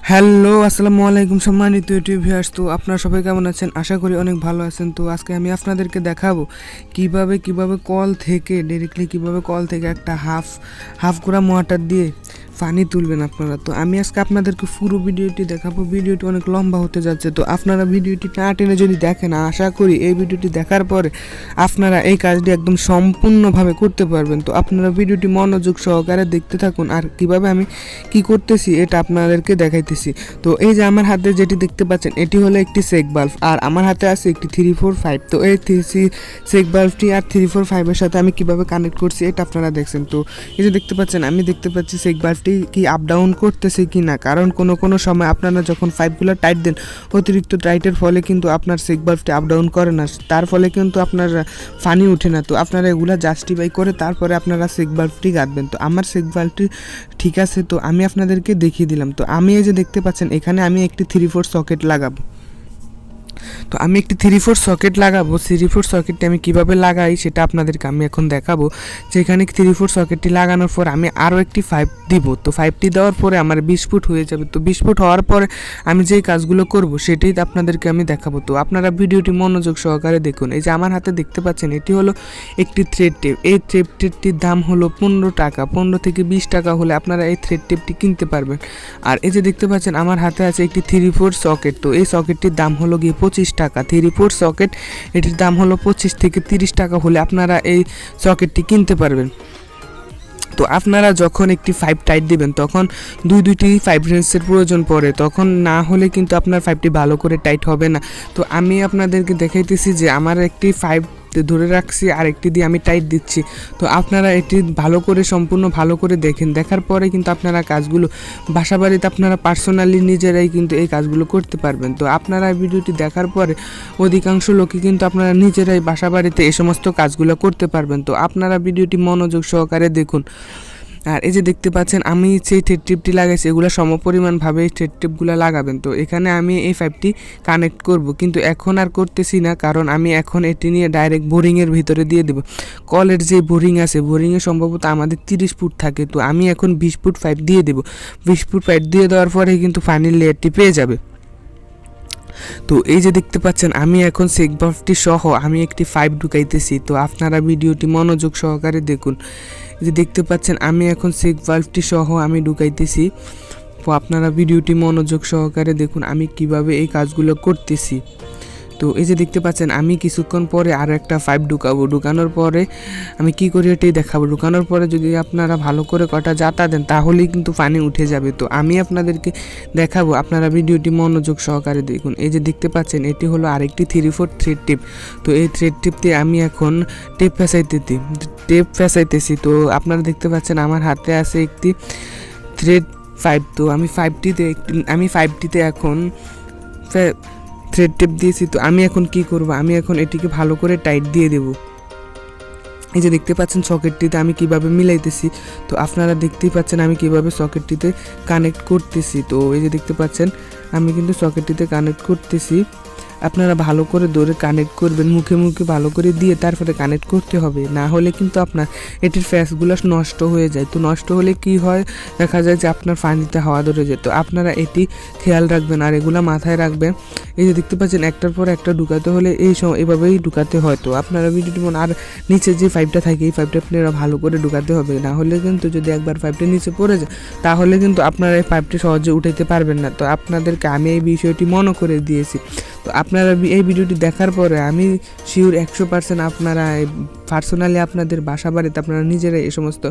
Hello, আসসালামু আলাইকুম সম্মানিত ইউটিউব ভিউয়ার্স। তো আপনারা সবাই কেমন আছেন? আশা করি অনেক ভালো আছেন। তো আজকে আমি আপনাদেরকে দেখাবো কিভাবে কল থেকে ডাইরেক্টলি কিভাবে কল থেকে একটা হাফ করা মোটর দিয়ে পানি তুলবেন আপনারা। তো আমি আজকে আপনাদেরকে পুরো ভিডিওটি দেখাবো। ভিডিওটি অনেক লম্বা হতে যাচ্ছে, তো আপনারা ভিডিওটি না টেনে যদি দেখেন, আশা করি এই ভিডিওটি দেখার পরে আপনারা এই কাজটি একদম সম্পূর্ণভাবে করতে পারবেন। তো আপনারা ভিডিওটি মনোযোগ সহকারে দেখতে থাকুন, আর কিভাবে আমি কি করতেছি এটা আপনাদেরকে দেখাইতেছি। তো এই যে আমার হাতে যেটি দেখতে পাচ্ছেন, এটি হলো একটি সেক বাল্ব, আর আমার হাতে আছে একটি 345। তো এই সেক বাল্বটি আর 345-এর সাথে আমি কিভাবে কানেক্ট করছি এটা আপনারা দেখছেন। তো এই যে দেখতে পাচ্ছেন, আমি দেখতে পাচ্ছি সেক বাল্বটি কি আপ ডাউন করতেছে কি না, কারণ কোনো সময় আপনারা যখন পাইপগুলো টাইট দেন, অতিরিক্ত টাইটের ফলে কিন্তু আপনার সেক বাল্বটি আপ ডাউন করে না, তার ফলে কিন্তু আপনার পানি ওঠে না। তো আপনারা এগুলা জাস্টিফাই করে তারপরে আপনারা সেক বাল্বটি গাঁথবেন। তো আমার সেক বাল্বটি ঠিক আছে, তো আমি আপনাদেরকে দেখিয়ে দিলাম। তো আমি এই যে দেখতে পাচ্ছেন, এখানে আমি একটি 3/4 সকেট লাগাবো। তো আমি একটি 3/4 সকেট লাগাবো। 3/4 সকেটটি আমি কিভাবে লাগাই সেটা আপনাদেরকে আমি এখন দেখাবো। যে এখানে 3/4 সকেটটি লাগানোর পর আমি আরও একটি 5 দিব। তো 5টি দেওয়ার পরে আমার 20 ফুট হয়ে যাবে। তো 20 ফুট হওয়ার পরে আমি যেই কাজগুলো করব সেটাই আপনাদেরকে আমি দেখাবো। তো আপনারা ভিডিওটি মনোযোগ সহকারে দেখুন। এই যে আমার হাতে দেখতে পাচ্ছেন, এটি হলো একটি থ্রেড টেপ। এই থ্রেড টেপটির দাম হলো 15 টাকা। 15 থেকে 20 টাকা হলে আপনারা এই থ্রেড টেপটি কিনতে পারবেন। আর এই যে দেখতে পাচ্ছেন, আমার হাতে আছে একটি 3/4 সকেট। তো এই সকেটটির দাম হলো গিয়ে 25 টাকা। 3/4 সকেট, এটির দাম হলো 25 থেকে 30 টাকা হলে আপনারা এই সকেটটি কিনতে পারবেন। তো আপনারা যখন একটি 5 টাইট দিবেন, তখন দুইটি 5 রেঞ্জের প্রয়োজন পড়ে, তখন না হলে কিন্তু আপনার 5টি ভালো করে টাইট হবে না। তো আমি আপনাদেরকে দেখাইতেছি যে আমার একটি 5 ধরে রাখছি আর একটি দিয়ে আমি টাইট দিচ্ছি। তো আপনারা এটি ভালো করে সম্পূর্ণ ভালো করে দেখেন, দেখার পরে কিন্তু আপনারা কাজগুলো বাসাবাড়িতে আপনারা পার্সোনালি নিজেরাই কিন্তু এই কাজগুলো করতে পারবেন। তো আপনারা ভিডিওটি দেখার পরে অধিকাংশ লোকই কিন্তু আপনারা নিজেরাই বাসাবাড়িতে এই সমস্ত কাজগুলো করতে পারবেন। তো আপনারা ভিডিওটি মনোযোগ সহকারে দেখুন। আর এই যে দেখতে পাচ্ছেন, আমি যে থ্রেড টিপটি লাগাইছি এগুলো সমপরিমাণভাবে এই থ্রেড টিপগুলো লাগাবেন। তো এখানে আমি এই 5টি কানেক্ট করব, কিন্তু এখন আর করতেছি না, কারণ আমি এখন এটি নিয়ে ডাইরেক্ট বোরিংয়ের ভিতরে দিয়ে দেবো। কলের যে বোরিং আছে, বোরিংয়ে সম্ভবত আমাদের 30 ফুট থাকে। তো আমি এখন 20 ফুট 5 দিয়ে দেবো। 20 ফুট 5 দিয়ে দেওয়ার পরে কিন্তু ফাইনাল লেয়ারটি পেয়ে যাবে। তো এই যে দেখতে পাচ্ছেন, আমি এখন সেক বাল্বটি সহ আমি একটি 5 ঢুকাইতেছি। তো আপনারা ভিডিওটি মনোযোগ সহকারে দেখুন। যে দেখতে পাচ্ছেন, আমি এখন সেক বাল্বটি সহ আমি ঢুকাইতেছি। তো আপনারা ভিডিওটি মনোযোগ সহকারে দেখুন আমি কিভাবে এই কাজগুলো করতেছি। তো এই যে দেখতে পাচ্ছেন, আমি কিছুক্ষণ পরে আরও একটা 5 ঢুকাবো। ঢুকানোর পরে আমি কি করি এটাই দেখাবো। ঢুকানোর পরে যদি আপনারা ভালো করে কটা জাতা দেন, তাহলেই কিন্তু পানি উঠে যাবে। তো আমি আপনাদেরকে দেখাবো, আপনারা ভিডিওটি মনোযোগ সহকারে দেখুন। এই যে দেখতে পাচ্ছেন, এটি হলো আরেকটি 3/4 থ্রেড টিপ। তো এই থ্রেড টিপ দিয়ে আমি এখন টেপ ফেসাইতেছি। তো আপনারা দেখতে পাচ্ছেন, আমার হাতে আছে একটি থ্রেড 5। তো আমি 5টিতে এখন থ্রেড টেপ দিয়েছি। তো আমি এখন কি করব, আমি এখন এটিকে ভালো করে টাইট দিয়ে দেব। এই যে দেখতে পাচ্ছেন সকেটটিতে আমি কিভাবে মিলাইতেছি। তো আপনারা দেখতেই পাচ্ছেন আমি কিভাবে সকেটটিতে কানেক্ট করতেছি। তো এই যে দেখতে পাচ্ছেন, আমি কিন্তু সকেটটিতে কানেক্ট করতেছি। আপনারা ভালো করে ধরে কানেক্ট করবেন, মুখে ভালো করে দিয়ে তারপরে কানেক্ট করতে হবে, না হলে কিন্তু আপনার এটির ফ্যাসগুলো নষ্ট হয়ে যায়। তো নষ্ট হলে কি হয়, দেখা যায় যে আপনার পানিতে হাওয়া ধরে যায়। তো আপনারা এটি খেয়াল রাখবেন আর এগুলো মাথায় রাখবেন। এই যে দেখতে পাচ্ছেন, একটার পর একটা ঢুকাতে হলে এভাবেই ঢুকাতে হয়। তো আপনারা ভিডিওটি আর নিচে যে 5টা থাকে, এই 5টা আপনারা ভালো করে ঢুকাতে হবে, না হলে কিন্তু যদি একবার 5টা নিচে পড়ে যায়, তাহলে কিন্তু আপনারা এই 5টি সহজে উঠাইতে পারবেন না। তো আপনাদেরকে আমি এই বিষয়টি মনে করে দিয়েছি। তো আপনারা এই ভিডিওটি দেখার পরে আমি শিওর 100% আপনারা পার্সোনালি আপনাদের বাসা বাড়িতে আপনারা নিজেরাই এই সমস্ত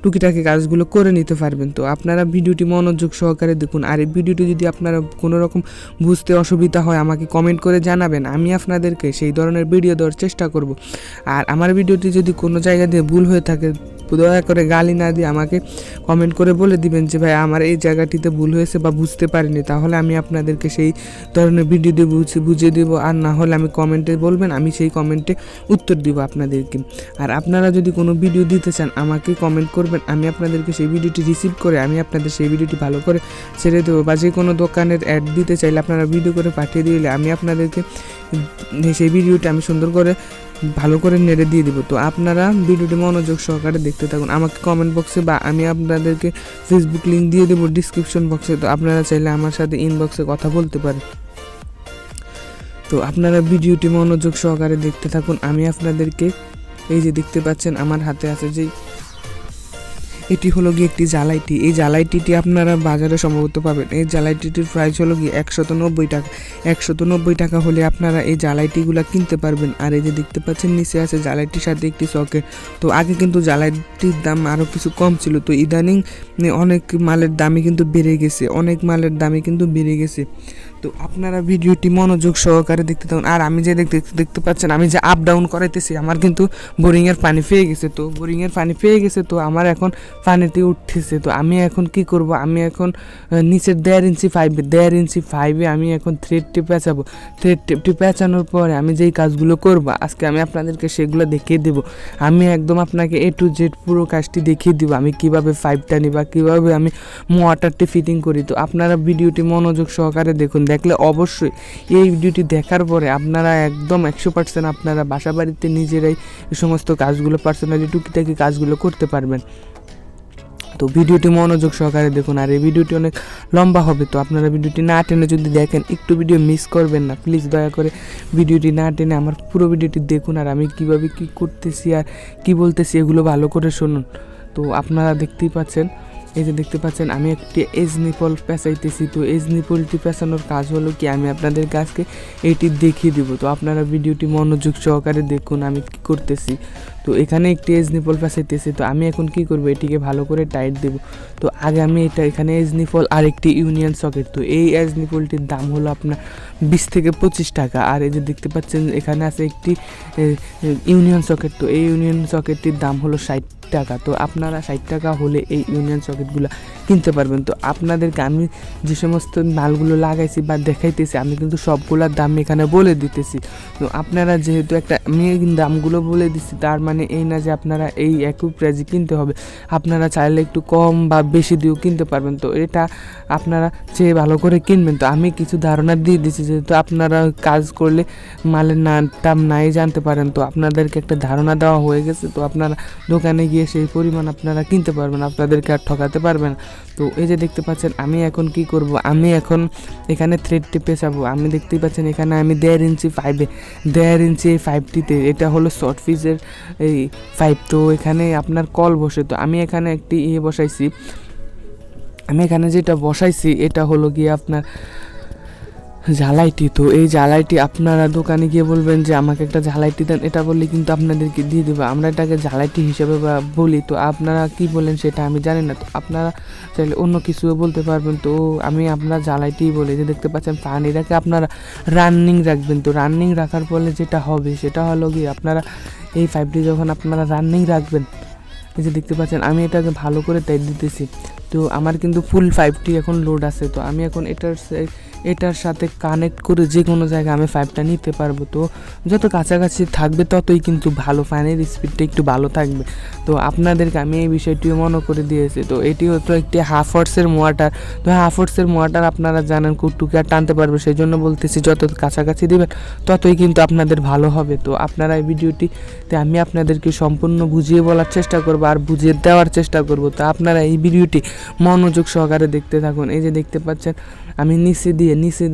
টুকিটাকি কাজগুলো করে নিতে পারবেন। তো আপনারা ভিডিওটি মনোযোগ সহকারে দেখুন। আর এই ভিডিওটি যদি আপনারা কোনো রকম বুঝতে অসুবিধা হয়, আমাকে কমেন্ট করে জানাবেন, আমি আপনাদেরকে সেই ধরনের ভিডিও দেওয়ার চেষ্টা করব। আর আমার ভিডিওটি যদি কোনো জায়গা দিয়ে ভুল হয়ে থাকে, দয়া করে গালি না দিয়ে আমাকে কমেন্ট করে বলে দিবেন যে ভাই আমার এই জায়গাটিতে ভুল হয়েছে বা বুঝতে পারিনি, তাহলে আমি আপনাদেরকে সেই ধরনের ভিডিও দিয়ে বুঝিয়ে দেবো। আর না হলে আমি কমেন্টে বলবেন, আমি সেই কমেন্টে উত্তর দিব আপনাদেরকে। আর আপনারা যদি কোনো ভিডিও দিতে চান, আমাকে কমেন্ট করবেন, আমি আপনাদেরকে সেই ভিডিওটি রিসিভ করে আমি আপনাদের সেই ভিডিওটি ভালো করে ছেড়ে দেবো। বা যে কোনো দোকানের অ্যাড দিতে চাইলে আপনারা ভিডিও করে পাঠিয়ে দিলে আমি আপনাদেরকে সেই ভিডিওটি আমি সুন্দর করে ভালো করে নেড়ে দিয়ে দিব। তো আপনারা ভিডিওটি মনোযোগ সহকারে দেখতে থাকুন। আমাকে কমেন্ট বক্সে বা আমি আপনাদেরকে ফেসবুক লিঙ্ক দিয়ে দেবো ডিসক্রিপশন বক্সে, তো আপনারা চাইলে আমার সাথে ইনবক্সে কথা বলতে পারেন। তো আপনারা ভিডিওটি মনোযোগ সহকারে দেখতে থাকুন। আমি আপনাদেরকে এই যে দেখতে পাচ্ছেন আমার হাতে আছে যে এটি হলো গিয়ে একটি জ্বালাইটি। এই জ্বালাইটিটি আপনারা বাজারে সম্ভবত পাবেন। এই জ্বালাইটিটির প্রাইস হলো গিয়ে 190 টাকা। 190 টাকা হলে আপনারা এই জ্বালাইটিগুলো কিনতে পারবেন। আর এই যে দেখতে পাচ্ছেন নিচে আছে জ্বালাইটির সাথে একটি সকেট। তো আগে কিন্তু জ্বালাইটির দাম আরও কিছু কম ছিল, তো ইদানিং অনেক মালের দামই কিন্তু বেড়ে গেছে, অনেক মালের দামই কিন্তু বেড়ে গেছে। তো আপনারা ভিডিওটি মনোযোগ সহকারে দেখতে থাকুন। আর আমি যে দেখতে পাচ্ছেন আমি যে আপ ডাউন করাইতেছি, আমার কিন্তু বোরিংয়ের পানি পেয়ে গেছে। তো বোরিংয়ের পানি পেয়ে গেছে, তো আমার এখন পানিতে উঠতেছে। তো আমি এখন কি করব, আমি এখন নিচের 1.5 ইঞ্চি পাইপে আমি এখন থ্রেড টিপ পেঁচাবো। থ্রেড টিপটি পেঁচানোর পরে আমি যেই কাজগুলো করব আজকে আমি আপনাদেরকে সেগুলো দেখিয়ে দেবো। আমি একদম আপনাকে A to Z পুরো কাজটি দেখিয়ে দিব, আমি কিভাবে পাইপটা নিই বা কীভাবে আমি মোটরটি ফিটিং করি। তো আপনারা ভিডিওটি মনোযোগ সহকারে দেখুন, দেখলে অবশ্যই এই ভিডিওটি দেখার পরে আপনারা একদম 100% আপনারা বাসা বাড়িতে নিজেরাই এই সমস্ত কাজগুলো পার্সোনালি টুকিটাকি কাজগুলো করতে পারবেন। তো ভিডিওটি মনোযোগ সহকারে দেখুন। আর এই ভিডিওটি অনেক লম্বা হবে, তো আপনারা ভিডিওটি না টেনে যদি দেখেন একটু ভিডিও মিস করবেন না, প্লিজ দয়া করে ভিডিওটি না টেনে আমার পুরো ভিডিওটি দেখুন। আর আমি কিভাবে কি করতেছি আর কি বলতেছি এগুলো ভালো করে শুনুন। তো আপনারা দেখতেই পাচ্ছেন, এই যে দেখতে পাচ্ছেন আমি একটি এজ নিপল পেঁচাইতেছি। তো এজ নিপলটি পেঁচানোর কাজ হলো কি, আমি আপনাদের কাছকে এইটি দেখিয়ে দিব। তো আপনারা ভিডিওটি মনোযোগ সহকারে দেখুন আমি কি করতেছি। তো এখানে একটি এজ নিপল পেঁচাইতেছি। তো আমি এখন কি করব, এটিকে ভালো করে টাইট দেব। তো আগে আমি এখানে এজ নিপল আর একটি ইউনিয়ন সকেট। তো এই এজ নিপলটির দাম হলো আপনার 20 থেকে 25 টাকা। আর এই যে দেখতে পাচ্ছেন এখানে আছে একটি ইউনিয়ন সকেট। তো এই ইউনিয়ন সকেটটির দাম হলো 60 টাকা। তো আপনারা 60 টাকা হলে এই ইউনিয়ন সকেটগুলো কিনতে পারবেন। তো আপনাদেরকে আমি যে সমস্ত মালগুলো লাগাইছি বা দেখাইতেছি আমি কিন্তু সবগুলোর দাম এখানে বলে দিতেছি। তো আপনারা যেহেতু একটা আমি দামগুলো বলে দিচ্ছি তার মানে এই না যে আপনারা এই একই প্রাইজে কিনতে হবে, আপনারা চাইলে একটু কম বা বেশি দিয়েও কিনতে পারবেন। তো এটা আপনারা চেয়ে ভালো করে কিনবেন। তো আমি কিছু ধারণা দিয়ে দিচ্ছি, যেহেতু আপনারা কাজ করলে মালের দাম নাই জানতে পারেন। তো আপনাদেরকে একটা ধারণা দেওয়া হয়ে গেছে। তো আপনারা দোকানে গিয়ে সেই পরিমাণ আপনারা কিনতে পারবেন, আপনাদেরকে আর ঠকাতে পারবেন। তো এই যে দেখতে পাচ্ছেন আমি এখন কি করব, আমি এখন এখানে থ্রেড টিপে যাবো। আমি দেখতেই পাচ্ছেন এখানে আমি 1.5 ইঞ্চি পাইপে 1.5 ইঞ্চি এই পাইপটিতে, এটা হলো শর্ট ফিজের এই পাইপ। তো এখানে আপনার কল বসে। তো আমি এখানে একটি বসাইছি। আমি এখানে যেটা বসাইছি এটা হলো গিয়ে আপনার জ্বালাইটি। তো এই জ্বালাইটি আপনারা দোকানে গিয়ে বলবেন যে আমাকে একটা জ্বালাইটি দেন, এটা বললে কিন্তু আপনাদেরকে দিয়ে দেবে। আমরা এটাকে জ্বালাইটি হিসেবে বলি। তো আপনারা কি বলেন সেটা আমি জানি না, তো আপনারা চাইলে অন্য কিছুও বলতে পারবেন। তো আমি আপনার জ্বালাইটিই বলি। যে দেখতে পাচ্ছেন পানিটাকে আপনারা রানিং রাখবেন। তো রানিং রাখার ফলে যেটা হবে সেটা হলো গিয়ে আপনারা এই পাইপটি যখন আপনারা রানিং রাখবেন, এই যে দেখতে পাচ্ছেন আমি এটাকে ভালো করে টাইট দিতেছি। তো আমার কিন্তু ফুল পাইপটি এখন লোড আছে। তো আমি এখন এটার সাথে কানেক্ট করে যে কোনো জায়গায় আমি পাইপটা নিতে পারবো। তো যত কাছাকাছি থাকবে ততই কিন্তু ভালো, পানির স্পিডটা একটু ভালো থাকবে। তো আপনাদেরকে আমি এই বিষয়টিও মনে করে দিয়েছি। তো এটি হতো একটি হাফ হর্সের মোটর। তো হাফ হর্সের মোটর আপনারা জানেন কুটুকে আর টানতে পারবে, সেই জন্য বলতেছি যত কাছাকাছি দিবেন ততই কিন্তু আপনাদের ভালো হবে। তো আপনারা এই ভিডিওটিতে আমি আপনাদেরকে সম্পূর্ণ বুঝিয়ে বলার চেষ্টা করবো আর বুঝিয়ে দেওয়ার চেষ্টা করব। তো আপনারা এই ভিডিওটি মনোযোগ সহকারে দেখতে থাকুন। এই যে দেখতে পাচ্ছেন আমি নিচে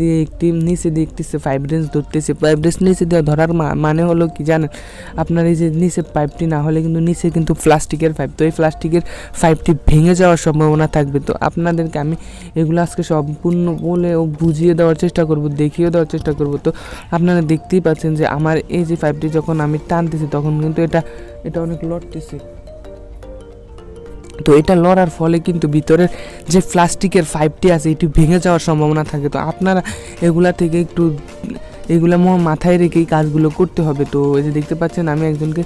দিয়ে একটি 5 রেঞ্জ ধরতেছি। 5 রেঞ্জ নিচে দিয়ে ধরার মানে হলো কি জানেন, আপনার এই যে নিচে পাইপটি না হলে কিন্তু নিচে কিন্তু প্লাস্টিকের পাইপ। তো এই প্লাস্টিকের পাইপটি ভেঙে যাওয়ার সম্ভাবনা থাকবে। তো আপনাদেরকে আমি এগুলো আজকে সম্পূর্ণ বলে ও বুঝিয়ে দেওয়ার চেষ্টা করব, দেখিয়ে দেওয়ার চেষ্টা করব। তো আপনারা দেখতেই পাচ্ছেন যে আমার এই যে পাইপটি যখন আমি টানতেছি তখন কিন্তু এটা অনেক লড়তেছে। তো এটা লড়ার ফলে কিন্তু ভিতরের যে প্লাস্টিকের পাইপটি আছে এটি ভেঙে যাওয়ার সম্ভাবনা থাকে। তো আপনারা এগুলা থেকে একটু এগুলো মাথায় রেখেই কাজগুলো করতে হবে। তো এই যে দেখতে পাচ্ছেন আমি একজনকে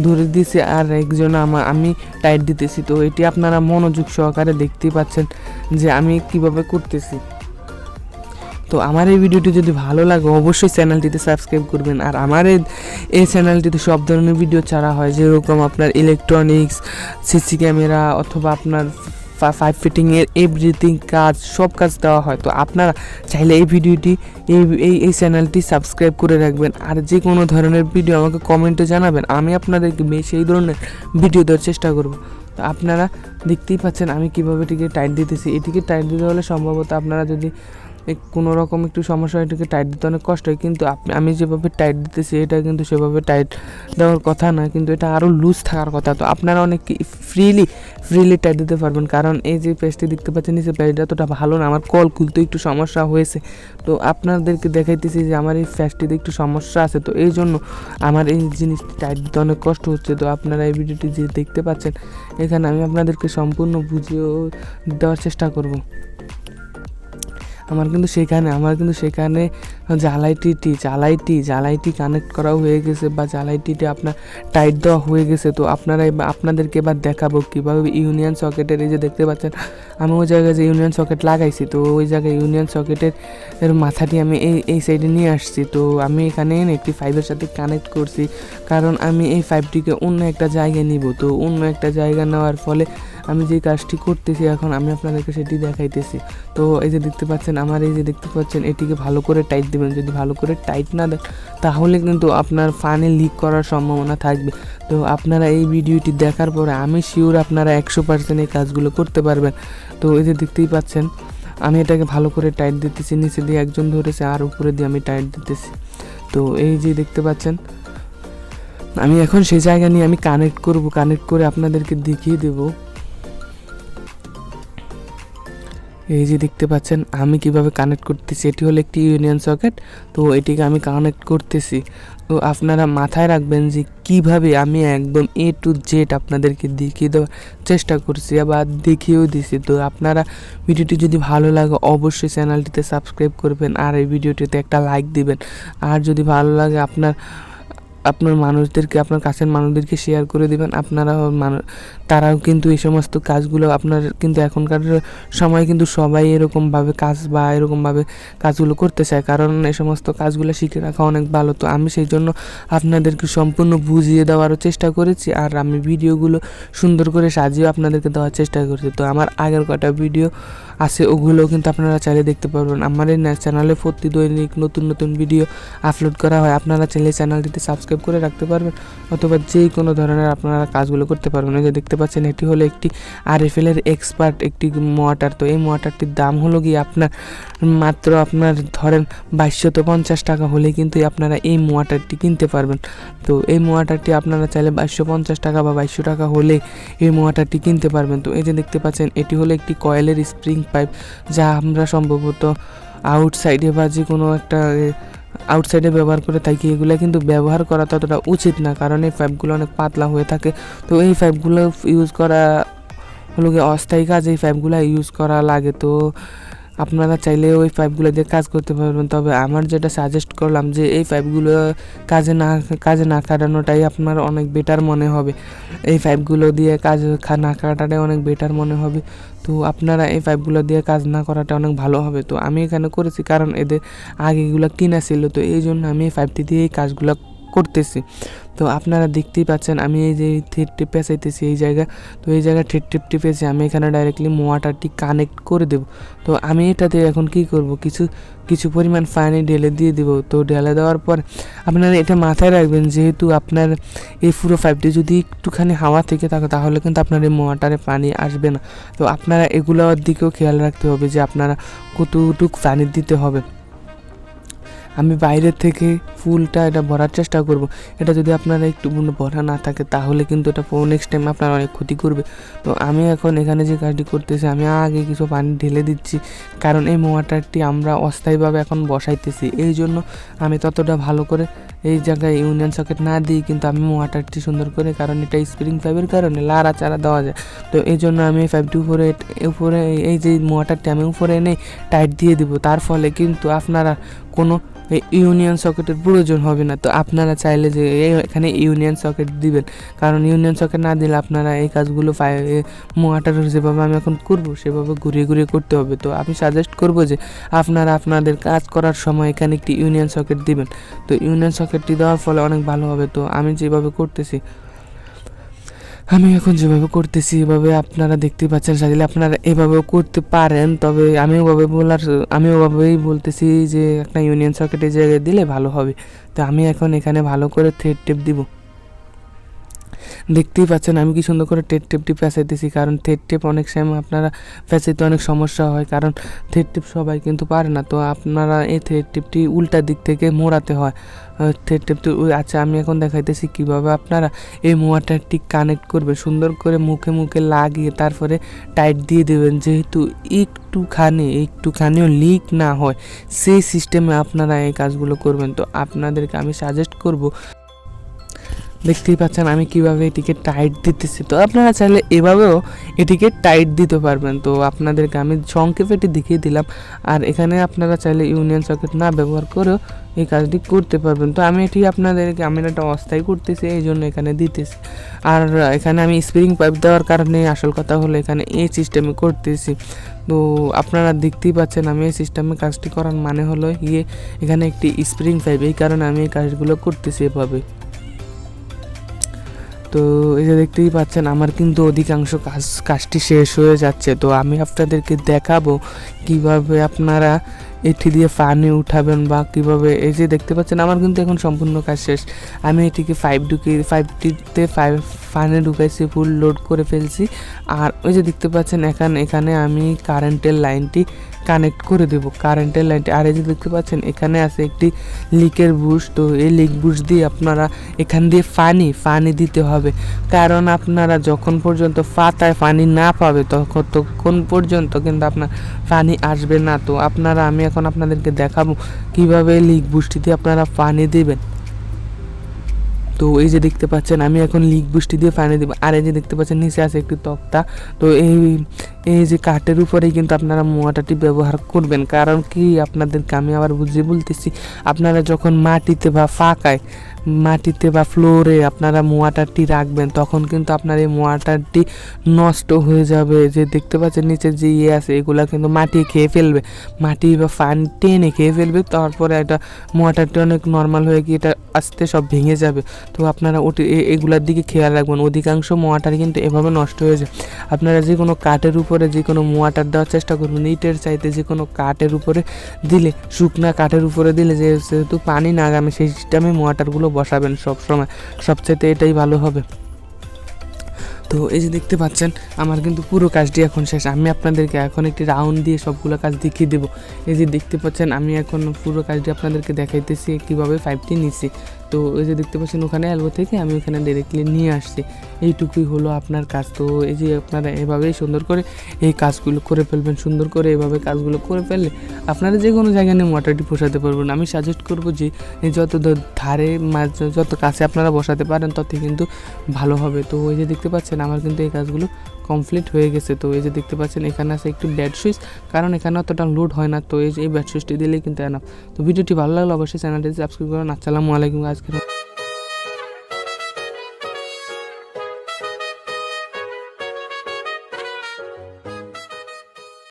ধরে দিয়েছি আর একজন আমি টাইট দিতেছি। তো এটি আপনারা মনোযোগ সহকারে দেখতেই পাচ্ছেন যে আমি কিভাবে করতেছি। তো আমার এই ভিডিওটি যদি ভালো লাগে অবশ্যই চ্যানেলটিতে সাবস্ক্রাইব করবেন। আর আমার এই চ্যানেলটিতে সব ধরনের ভিডিও ছাড়া হয়, যেরকম আপনার ইলেকট্রনিক্স, সিসি ক্যামেরা অথবা আপনার পাইপ ফিটিংয়ের এভরিথিং কাজ সব কাজ দেওয়া হয়। তো আপনারা চাইলে এই ভিডিওটি এই চ্যানেলটি সাবস্ক্রাইব করে রাখবেন, আর যে কোনো ধরনের ভিডিও আমাকে কমেন্টে জানাবেন, আমি আপনাদেরকে সেই ধরনের ভিডিও দেওয়ার চেষ্টা করব। তো আপনারা দেখতেই পাচ্ছেন আমি কীভাবে এটিকে টাইট দিতেছি। এটিকে টাইট দিতে হলে সম্ভবত আপনারা যদি কোনো রকম একটু সমস্যা হয়, এটাকে টাইট দিতে অনেক কষ্ট হয়, কিন্তু আমি যেভাবে টাইট দিতেছি এটা কিন্তু সেভাবে টাইট দেওয়ার কথা না, কিন্তু এটা আরও লুজ থাকার কথা। তো আপনারা অনেক ফ্রিলি টাইট দিতে পারবেন, কারণ এই যে পেজটি দেখতে পাচ্ছেন নিচে পেজটা এতটা ভালো না, আমার কল খুলতে একটু সমস্যা হয়েছে। তো আপনাদেরকে দেখাইতেছি যে আমার এই পেজটিতে একটু সমস্যা আছে, তো এই জন্য আমার এই জিনিসটি টাইট দিতে অনেক কষ্ট হচ্ছে। তো আপনারা এই ভিডিওটি যে দেখতে পাচ্ছেন এখানে আমি আপনাদেরকে সম্পূর্ণ বুঝিয়ে দেওয়ার চেষ্টা করব। আমার কিন্তু সেখানে জ্বালাইটি কানেক্ট করা হয়ে গেছে, বা জ্বালাইটিতে আপনার টাইট দেওয়া হয়ে গেছে। তো আপনাদেরকে এবার দেখাবো কীভাবে ইউনিয়ন সকেটের, এই যে দেখতে পাচ্ছেন আমি ওই জায়গায় যে ইউনিয়ন সকেট লাগাইছি, তো ওই জায়গায় ইউনিয়ন সকেটের মাথাটি আমি এই সাইডে নিয়ে আসছি। তো আমি এখানে একটি পাইপের সাথে কানেক্ট করছি, কারণ আমি এই পাইপটিকে অন্য একটা জায়গায় নিব। তো অন্য একটা জায়গা নেওয়ার ফলে আমি যে কাজটি করতেছি এখন আমি আপনাদেরকে সেটি দেখাইতেছি। তো এই যে দেখতে পাচ্ছেন এটিকে ভালো করে টাইট দেবেন। যদি ভালো করে টাইট না দেন তাহলে কিন্তু আপনার ফানে লিক করার সম্ভাবনা থাকবে। তো আপনারা এই ভিডিওটি দেখার পরে আমি শিওর আপনারা 100% এই কাজগুলো করতে পারবেন। তো এই যে দেখতেই পাচ্ছেন আমি এটাকে ভালো করে টাইট দিতেছি, নিচে দিয়ে একজন ধরেছে আর উপরে দিয়ে আমি টাইট দিতেছি। তো এই যে দেখতে পাচ্ছেন আমি এখন সেই জায়গা নিয়ে আমি কানেক্ট করে আপনাদেরকে দেখিয়ে দেবো। এই যে দেখতে পাচ্ছেন আমি কিভাবে কানেক্ট করতেছি, এটি হলো একটি ইউনিয়ন সকেট। তো এটিকে আমি কানেক্ট করতেছি। তো আপনারা মাথায় রাখবেন যে কিভাবে আমি একদম A to Z আপনাদেরকে দেখিয়ে দেওয়ার চেষ্টা করছি, আবার দেখিয়েও দিছি। তো আপনারা ভিডিওটি যদি ভালো লাগে অবশ্যই চ্যানেলটিতে সাবস্ক্রাইব করবেন, আর এই ভিডিওটিতে একটা লাইক দিবেন। আর যদি ভালো লাগে আপনার কাছের মানুষদেরকে শেয়ার করে দিবেন। তারাও কিন্তু এই সমস্ত কাজগুলো আপনার কিন্তু এখনকার সময় কিন্তু সবাই এরকমভাবে কাজগুলো করতে চায়, কারণ এই সমস্ত কাজগুলো শিখে রাখা অনেক ভালো। তো আমি সেই জন্য আপনাদেরকে সম্পূর্ণ বুঝিয়ে দেওয়ারও চেষ্টা করেছি, আর আমি ভিডিওগুলো সুন্দর করে সাজিয়ে আপনাদেরকে দেওয়ার চেষ্টা করেছি। তো আমার আগের কটা ভিডিও আছে ওগুলোও কিন্তু আপনারা চাইলে দেখতে পারবেন। আমার এই চ্যানেলে প্রতি দৈনিক নতুন ভিডিও আপলোড করা হয়, আপনারা চাইলে চ্যানেলটিতে সাবস্ক্রাইব করে রাখতে পারবেন, অথবা যে কোনো ধরনের আপনারা কাজগুলো করতে পারবেন। এই যে দেখতে পাচ্ছেন এটি হলো একটি RFL এর এক্সপার্ট একটি মোটর। তো এই মোটরটির দাম হলো গিয়ে মাত্র ধরেন 2250 টাকা হলে কিন্তু আপনারা এই মোটরটি কিনতে পারবেন। তো এই মোটরটি আপনারা চাইলে 2250 টাকা বা 2200 টাকা হলে এই মোটরটি কিনতে পারবেন। তো এই যে দেখতে পাচ্ছেন এটি হলো একটি কয়েলের স্প্রিং পাইপ, যা আমরা সম্ভবত আউটসাইডে বা যে কোনো একটা আউটসাইডে ব্যবহার করে থাকি। এগুলো কিন্তু ব্যবহার করা ততটা উচিত না, কারণ এই পাইপগুলো অনেক পাতলা হয়ে থাকে। তো এই পাইপগুলো ইউজ করা হলো গিয়ে অস্থায়ী কাজ, এই পাইপগুলো ইউজ করা লাগে। তো আপনারা চাইলে ওই পাইপগুলো দিয়ে কাজ করতে পারবেন, তবে আমার যেটা সাজেস্ট করলাম যে এই পাইপগুলো কাজে না কাটানোটাই আপনার অনেক বেটার মনে হবে। এই পাইপগুলো দিয়ে কাজ না কাটাটাই অনেক বেটার মনে হবে। তো আপনারা এই পাইপগুলো দিয়ে কাজ না করাটা অনেক ভালো হবে। তো আমি এখানে করেছি কারণ এদের আগে এগুলো কিনা ছিল, তো এই জন্য আমি এই পাইপটি দিয়ে এই কাজগুলো করতেছি। তো আপনারা দেখতেই পাচ্ছেন আমি এই যে থ্রেড টিপ পেঁচাইতেছি এই জায়গা। তো এই জায়গায় থ্রেড টিপ টিপেছি আমি এখানে ডাইরেক্টলি মোটরটি কানেক্ট করে দেব। তো আমি এটাতে এখন কি করব, কিছু পরিমাণ পানি ঢেলে দিয়ে দেব। তো ঢেলে দেওয়ার পর আপনারা এটা মাথায় রাখবেন, যেহেতু আপনার এই পুরো পাইপটি যদি একটুখানি হাওয়া থেকে থাকে তাহলে কিন্তু আপনার এই মোটরে পানি আসবে না। তো আপনারা এগুলোর দিকেও খেয়াল রাখতে হবে যে আপনারা কতটুকু পানি দিতে হবে। আমি বাইরের থেকে ফুলটা এটা ভরার চেষ্টা করব। এটা যদি আপনারা একটু ভরা না থাকে তাহলে কিন্তু এটা নেক্সট টাইম আপনার অনেক ক্ষতি করবে। তো আমি এখন এখানে যে কাজটি করতেছি আমি আগে কিছু পানি ঢেলে দিচ্ছি, কারণ এই মোটরটি আমরা অস্থায়ীভাবে এখন বসাইতেছি। এই জন্য আমি ততটা ভালো করে এই জায়গায় ইউনিয়ন সকেট না দিই, কিন্তু আমি মোটরটি সুন্দর করে, কারণ এটা স্প্রিং পাইপের কারণে লাড়াচাড়া দেওয়া যায়। তো এই জন্য আমি এই পাইপটি উপরে এই যে মোটরটি আমি উপরে এনে টাইট দিয়ে দিব। তার ফলে কিন্তু আপনারা কোনো ইউনিয়ন সকেটের প্রয়োজন হবে না। তো আপনারা চাইলে যে এখানে ইউনিয়ন সকেট দিবেন, কারণ ইউনিয়ন সকেট না দিলে আপনারা এই কাজগুলো মোটর যেভাবে আমি এখন করব সেভাবে ঘুরিয়ে করতে হবে। তো আমি সাজেস্ট করব যে আপনারা আপনাদের কাজ করার সময় এখানে একটি ইউনিয়ন সকেট দিবেন। তো ইউনিয়ন সকেটটি দেওয়ার ফলে অনেক ভালো হবে। তো আমি যেভাবে করতেছি আমি এখন যেভাবে করতেছি এভাবে আপনারা দেখতে পাচ্ছেন, চাইলে আপনারা এভাবেও করতে পারেন। তবে আমি ওভাবেই বলতেছি যে একটা ইউনিয়ন সকেটের জায়গায় দিলে ভালো হবে। তো আমি এখন এখানে ভালো করে থ্রেড টেপ দিব। দেখতেই পাচ্ছেন আমি কি সুন্দর করে থ্রেড টেপটি পেঁচাইতেছি, কারণ থ্রেড টেপ অনেক সময় আপনারা পেঁচাইতে অনেক সমস্যা হয়, কারণ থ্রেড টেপ সবাই কিন্তু পারে না। তো আপনারা এই থ্রেড টেপটি উল্টা দিক থেকে মোড়াতে হয় থ্রেড টেপটি। আচ্ছা, আমি এখন দেখাইতেছি কিভাবে আপনারা এই মোয়াটারটি কানেক্ট করবে। সুন্দর করে মুখে মুখে লাগিয়ে তারপরে টাইট দিয়ে দেবেন, যেহেতু একটুখানিও লিক না হয় সেই সিস্টেমে আপনারা এই কাজগুলো করবেন। তো আপনাদেরকে আমি সাজেস্ট করব, দেখতেই পাচ্ছেন আমি কিভাবে এটিকে টাইট দিতেছি। তো আপনারা চাইলে এভাবেও এটিকে টাইট দিতে পারবেন। তো আপনাদেরকে আমি সংক্ষেপে এটি দেখিয়ে দিলাম। আর এখানে আপনারা চাইলে ইউনিয়ন সকেট না ব্যবহার করেও এই কাজটি করতে পারবেন। তো আমি এটা অস্থায়ী করতেছি, এই জন্য এখানে দিতেছি। আর এখানে আমি স্প্রিং পাইপ দেওয়ার কারণে আসল কথা হলো এখানে এই সিস্টেমে করতেছি। তো আপনারা দেখতেই পাচ্ছেন আমি এই সিস্টেমে কাজটি করার মানে হলো এখানে একটি স্প্রিং পাইপ, এই কারণে আমি এই কাজগুলো করতেছি এভাবে। তো এই যে দেখতেই পাচ্ছেন আমার কিন্তু অধিকাংশ কাজটি শেষ হয়ে যাচ্ছে। তো আমি আপনাদেরকে দেখাবো কিভাবে আপনারা এটি দিয়ে ফানি উঠাবেন বা কিভাবে। এই যে দেখতে পাচ্ছেন আমার কিন্তু এখন সম্পূর্ণ কাজ শেষ। আমি এটিকে 5টিতে ফানি ঢুকাইছি, ফুল লোড করে ফেলছি। আর ওই যে দেখতে পাচ্ছেন এখানে আমি কারেন্টের লাইনটি কানেক্ট করে দেব, কারেন্টের লাইনটি। আর এই যে দেখতে পাচ্ছেন এখানে আছে একটি লিকের বুশ। তো এই লিক বুশ দিয়ে আপনারা এখান দিয়ে ফানি দিতে হবে, কারণ আপনারা যখন পর্যন্ত পাতায় পানি না পাবে ততক্ষণ পর্যন্ত কিন্তু আপনার পানি আসবে না। তো আমি এখন আপনাদেরকে দেখাবো কিভাবে লিক বুশটিতে আপনারা পানি দিবেন। তো এই যে দেখতে পাচ্ছেন আমি এখন লিক বুশটি দিয়ে পানি দেবো। আর এই যে দেখতে পাচ্ছেন নিচে আছে একটি তক্তা। তো এই যে কাঠের উপরেই কিন্তু আপনারা মোয়াটারটি ব্যবহার করবেন, কারণ কি আপনাদেরকে আমি আবার বুঝিয়ে বলতেছি, আপনারা যখন মাটিতে বা ফ্লোরে আপনারা মোয়াটারটি রাখবেন তখন কিন্তু আপনার এই মোয়াটারটি নষ্ট হয়ে যাবে। যে দেখতে পাচ্ছেন নিচে যে আছে এগুলা কিন্তু মাটি খেয়ে ফেলবে, মাটি বা পানি টেনে খেয়ে ফেলবে। তারপরে এটা মোয়াটারটি অনেক নর্মাল হয়ে গিয়ে এটা আস্তে সব ভেঙে যাবে। তো আপনারা এগুলার দিকে খেয়াল রাখবেন। অধিকাংশ মোয়াটার কিন্তু এভাবে নষ্ট হয়ে যায়। আপনারা যে কোনো কাঠের উপরে যে কোনো মোয়াটার দেওয়ার চেষ্টা করবেন, ইটের চাইতে যে কোনো কাঠের উপরে দিলে, শুকনা কাঠের উপরে দিলে যেহেতু পানি না গামে সেই সিস্টেমে মোয়াটারগুলো বসাবেন সবসময়, সবচাইতে এটাই ভালো হবে। তো এই যে দেখতে পাচ্ছেন আমার কিন্তু পুরো কাজটি এখন শেষ। আমি আপনাদেরকে এখন একটি রাউন্ড দিয়ে সবগুলো কাজ দেখিয়ে দেবো। এই যে দেখতে পাচ্ছেন আমি এখন পুরো কাজটি আপনাদেরকে দেখাইতেছি কীভাবে পাইপটি নিচ্ছি। তো এই যে দেখতে পাচ্ছেন ওখানে এলবো থেকে আমি ওখানে ডাইরেক্টলি নিয়ে আসছি। এইটুকুই হলো আপনার কাজ। তো এই যে আপনারা এভাবেই সুন্দর করে এই কাজগুলো করে ফেলবেন। সুন্দর করে এভাবে কাজগুলো করে ফেললে আপনারা যে কোনো জায়গায় নিয়ে মোটরটি বসাতে পারবেন। আমি সাজেস্ট করবো যে যত ধারে যত কাছে আপনারা বসাতে পারেন ততই কিন্তু ভালো হবে। তো এই যে দেখতে পাচ্ছেন আমার কিন্তু এই কাজগুলো কমপ্লিট হয়ে গেছে। তো এই যে দেখতে পাচ্ছেন এখানে আছে একটু ব্যাড সুইচ, কারণ এখানে অতটা লোড হয় না। তো এই ব্যাড সুইচটি দিলেই কিন্তু এনাফ। তো ভিডিওটি ভালো লাগলে অবশ্যই চ্যানেলটি সাবস্ক্রাইব করুন। আসসালামু আলাইকুম। আজকের